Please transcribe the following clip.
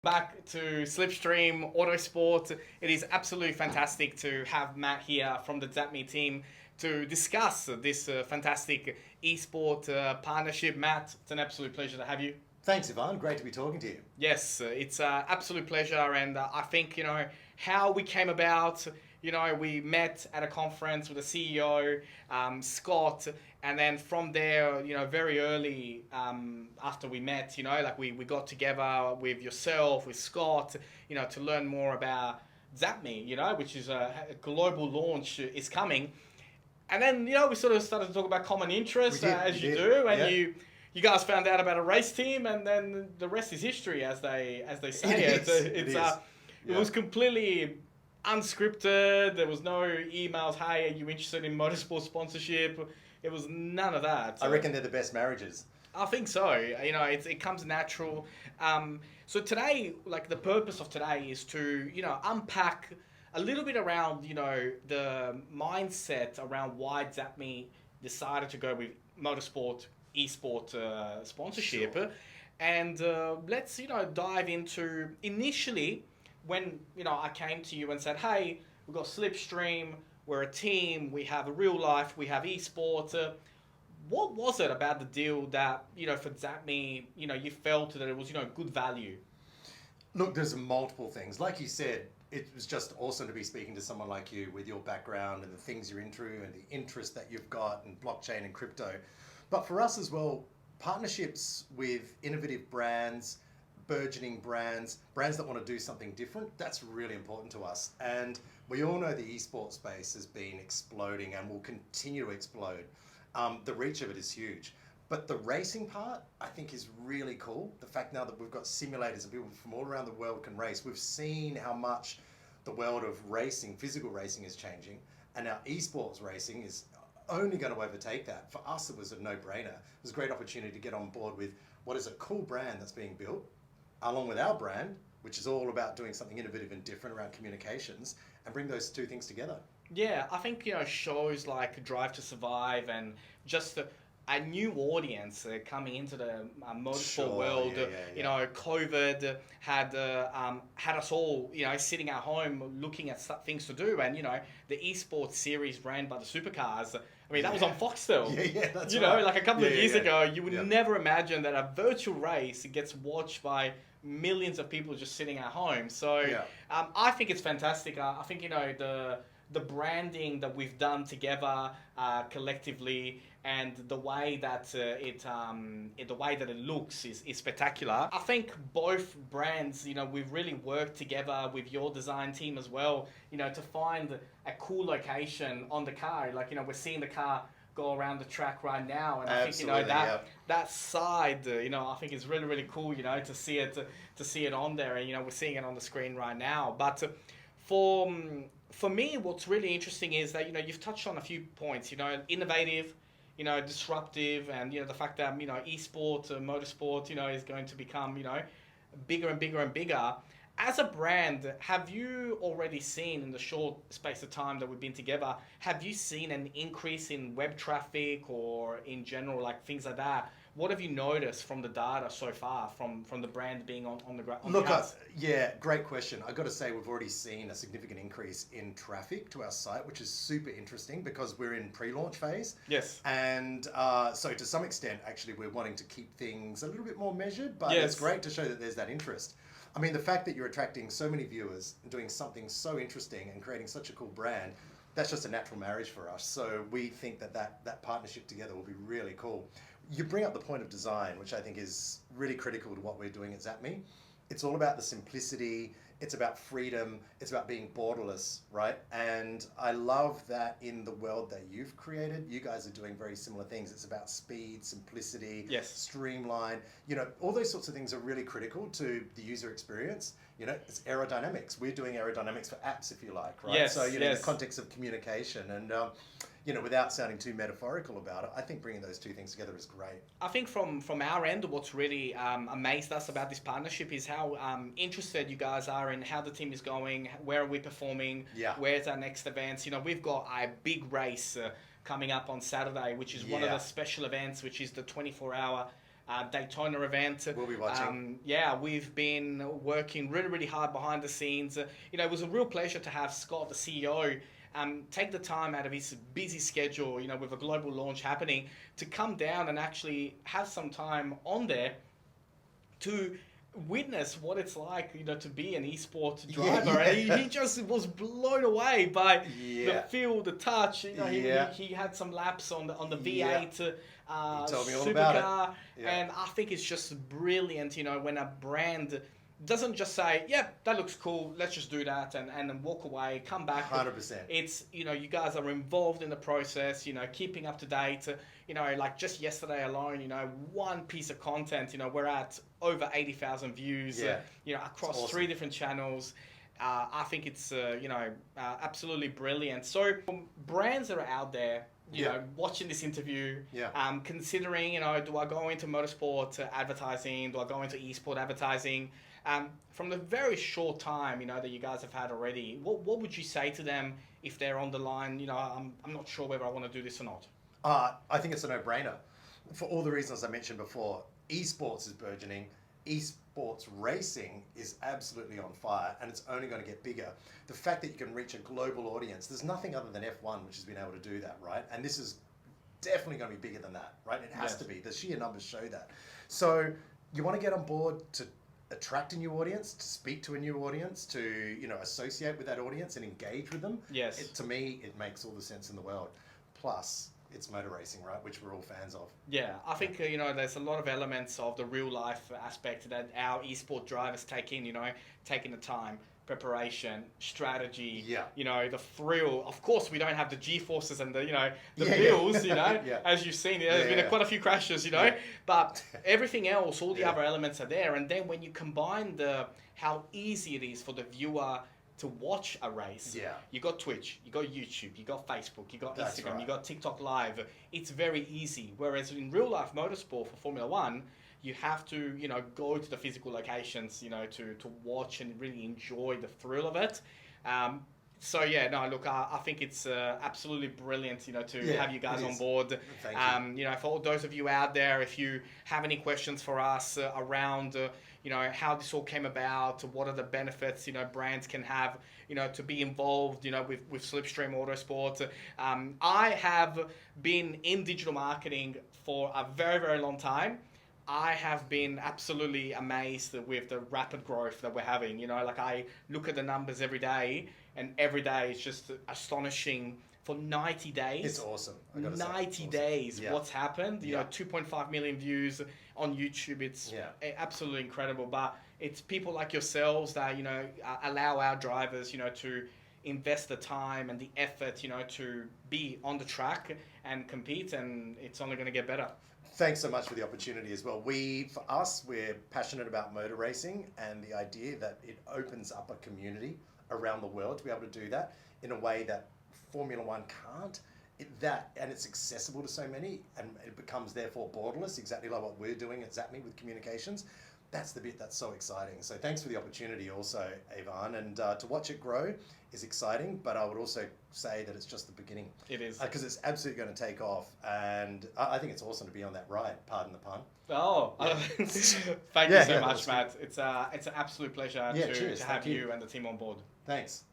back to Slipstream Autosport. It is absolutely fantastic to have Matt here from the ZAPME team to discuss this fantastic esport partnership. Matt, it's an absolute pleasure to have you. Thanks, Ivan. Great to be talking to you. Yes, it's an absolute pleasure, and I think, how we came about. We met at a conference with the CEO, Scott, and then from there, very early after we met, we got together with yourself, with Scott, to learn more about ZAPME, which is a global launch is coming. And then, we sort of started to talk about common interests, as you do, and you guys found out about a race team, and then the rest is history, as they say. It was completely unscripted. There was no emails, hey, are you interested in motorsport sponsorship? It was none of that. I reckon they're the best marriages. I think so. It comes natural. So today, the purpose of today is to, unpack a little bit around, the mindset around why ZAPME decided to go with motorsport, esport sponsorship. Sure. And let's, dive into initially when, I came to you and said, hey, we've got Slipstream, we're a team, we have a real life, we have esports. What was it about the deal that, for ZAPME, you felt that it was, good value? Look, there's multiple things. Like you said, it was just awesome to be speaking to someone like you with your background and the things you're into and the interest that you've got in blockchain and crypto. But for us as well, partnerships with innovative brands, burgeoning brands that want to do something different, that's really important to us. And we all know the esports space has been exploding and will continue to explode. The reach of it is huge. But the racing part, I think, is really cool. The fact now that we've got simulators and people from all around the world can race, we've seen how much the world of racing, physical racing, is changing. And now esports racing is only going to overtake that. For us, it was a no-brainer. It was a great opportunity to get on board with what is a cool brand that's being built, along with our brand, which is all about doing something innovative and different around communications, and bring those two things together. Yeah, I think, shows like Drive to Survive and just a new audience coming into the motorsport world. COVID had us all, sitting at home looking at things to do. And, the esports series ran by the supercars, that was on Fox still. That's right. Like a couple of years ago, you would never imagine that a virtual race gets watched by millions of people just sitting at home. So I think it's fantastic. I think, the branding that we've done together collectively, and the way that it looks is spectacular. I think both brands, we've really worked together with your design team as well, to find a cool location on the car. We're seeing the car go around the track right now, and I think that side, I think is really, really cool, to see it on there, and we're seeing it on the screen right now. But for me, what's really interesting is that, you've touched on a few points, innovative, disruptive, and, the fact that, esport, motorsport, is going to become, bigger and bigger and bigger. As a brand, have you already seen in the short space of time that we've been together, have you seen an increase in web traffic or in general, like things like that? What have you noticed from the data so far from the brand being on the ground? Look, great question. I've got to say we've already seen a significant increase in traffic to our site, which is super interesting because we're in pre-launch phase. Yes. And so to some extent, actually, we're wanting to keep things a little bit more measured, but it's great to show that there's that interest. The fact that you're attracting so many viewers and doing something so interesting and creating such a cool brand, that's just a natural marriage for us. So we think that partnership together will be really cool. You bring up the point of design, which I think is really critical to what we're doing at ZAPME. It's all about the simplicity, it's about freedom, it's about being borderless, right? And I love that in the world that you've created, you guys are doing very similar things. It's about speed, simplicity, streamline. All those sorts of things are really critical to the user experience. It's aerodynamics. We're doing aerodynamics for apps, if you like, right? Yes, so, in the context of communication and, without sounding too metaphorical about it, I think bringing those two things together is great. I think from our end, what's really amazed us about this partnership is how interested you guys are in how the team is going, where are we performing, where's our next events. We've got a big race coming up on Saturday, which is one of the special events, which is the 24-hour Daytona event. We'll be watching. We've been working really, really hard behind the scenes. It was a real pleasure to have Scott, the CEO, take the time out of his busy schedule, with a global launch happening, to come down and actually have some time on there to witness what it's like, to be an esports driver. And he just was blown away by the feel, the touch. He had some laps on the V8 supercar, and I think it's just brilliant. When a brand doesn't just say, "Yep, that looks cool, let's just do that," and then walk away, come back. 100%. It's you guys are involved in the process. Keeping up to date. Like just yesterday alone, one piece of content, we're at over 80,000 views, across awesome. 3 different channels. I think it's, absolutely brilliant. So brands that are out there, watching this interview, considering, do I go into motorsport advertising? Do I go into esport advertising? From the very short time, that you guys have had already, what would you say to them if they're on the line? I'm not sure whether I want to do this or not. I think it's a no-brainer for all the reasons I mentioned before. Esports is burgeoning. Esports racing is absolutely on fire, and it's only going to get bigger. The fact that you can reach a global audience, there's nothing other than F1 which has been able to do that, right? And this is definitely going to be bigger than that, right? It has to be. The sheer numbers show that. So you want to get on board to attract a new audience, to speak to a new audience, to associate with that audience and engage with them. Yes. To me, it makes all the sense in the world. Plus, it's motor racing, right? Which we're all fans of. Yeah, I think, there's a lot of elements of the real life aspect that our esport drivers take in, taking the time, preparation, strategy, the thrill. Of course, we don't have the G-forces and the bills, as you've seen. There's been quite a few crashes, but everything else, all the other elements are there. And then when you combine how easy it is for the viewer to watch a race. You got Twitch, you got YouTube, you got Facebook, you got Instagram, you got TikTok Live. It's very easy. Whereas in real life motorsport for Formula One, you have to, go to the physical locations, to watch and really enjoy the thrill of it. I think it's absolutely brilliant, to have you guys on board. Thank you. For all those of you out there, if you have any questions for us around, how this all came about, what are the benefits, brands can have, to be involved, with Slipstream Motorsport. I have been in digital marketing for a very, very long time. I have been absolutely amazed with the rapid growth that we're having. I look at the numbers every day, and every day is just astonishing. For 90 days. It's awesome. 90 days, what's happened? 2.5 million views on YouTube. It's absolutely incredible. But it's people like yourselves that, allow our drivers, to invest the time and the effort, to be on the track and compete, and it's only going to get better. Thanks so much for the opportunity as well. For us, we're passionate about motor racing and the idea that it opens up a community around the world to be able to do that in a way that Formula One can't. And it's accessible to so many, and it becomes therefore borderless, exactly like what we're doing at ZAPME with communications. That's the bit that's so exciting. So thanks for the opportunity also, Ivan. And to watch it grow is exciting, but I would also say that it's just the beginning. It is. Because it's absolutely going to take off. And I think it's awesome to be on that ride, pardon the pun. Oh, thank you so much, Matt. It's an absolute pleasure to have you and the team on board. Thanks.